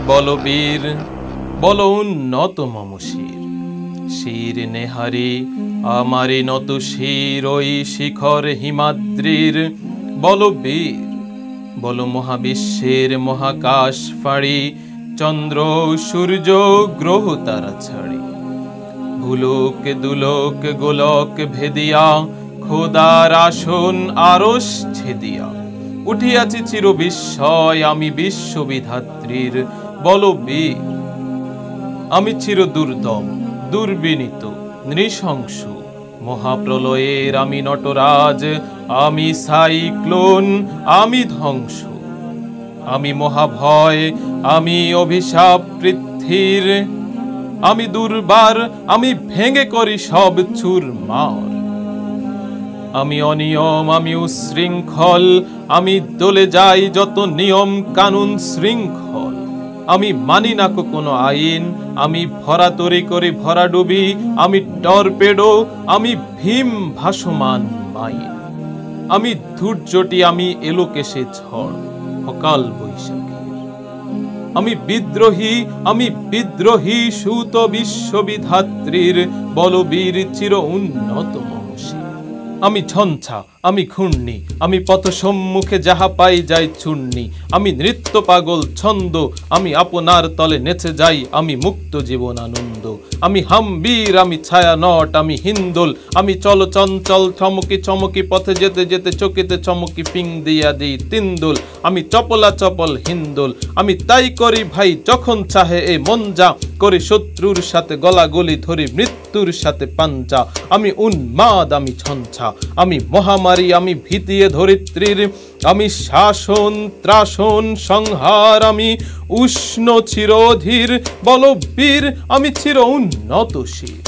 বলবীর বল উন্নত মম শির, শির নেহারি আমারি নত শির ওই শিখর হিমাদ্রির। বলবীর বল মহাবিশ্বের মহাকাশ ফাড়ি, চন্দ্র সূর্য গ্রহ তারা ছাড়ি। ভুলোক দুলোক গোলক ভেদিয়া, খোদার আসন আরশ ছেদিয়া। উঠিয়াছি চির বিস্ময় আমি বিশ্ববিধাত্রীর। বলবীর আমি চির দুর্দম দুর্বিনীত নৃশংস, মহাপ্রলয়ের আমি নটরাজ, আমি সাইক্লোন, আমি ধ্বংস। আমি মহাভয়, আমি অভিশাপ পৃথ্বীর। আমি দুর্বার, আমি ভেঙে করি সব চুরমার। আমি অনিয়ম, আমি উশৃঙ্খল, আমি দলে যাই যত নিয়ম কানুন শৃঙ্খল। আমি মানি না কোনো আইন, আমি ভরা তরি করি ভরা ডুবি। আমি টর্পেডো, আমি ভীম ভাসমান মাইন। আমি ধূর্যটি, আমি এলোকেশে ঝড় অকাল বৈশাখীর। আমি বিদ্রোহী, আমি বিদ্রোহী সুত বিশ্ববিধাত্রীর। বলবীর চির উন্নত মহর্ষি। আমি ঝঞ্ঝা, আমি ঘূর্ণি, আমি পথ সম্মুখে যাহা পাই যাই চূর্ণি। আমি নৃত্য পাগল ছন্দ, আমি আপনার তলে নেচে যাই, আমি মুক্ত জীবন আনন্দ। আমি হামবীর, আমি ছায়া নট, আমি হিন্দোল, আমি চল চঞ্চল চমকি চমকি পথে যেতে যেতে চকিতে চমকি ফিং দিয়া দিই তিন্দুল। আমি চপলা চপল হিন্দোল, আমি তাই করি ভাই যখন চাহে এ মন যা। করি শত্রুর সাথে গলাগলি ধরি মৃত্যুর সাথে পাঞ্জা। আমি উন্মাদ, আমি ঝঞ্ঝা, আমি মহামারী, আমি ভীতিয়ে ধরিত্রীর। আমি শাসন ত্রাসন সংহার, আমি উষ্ণ চিরধীর। বলবীর আমি চির উন্নত শির।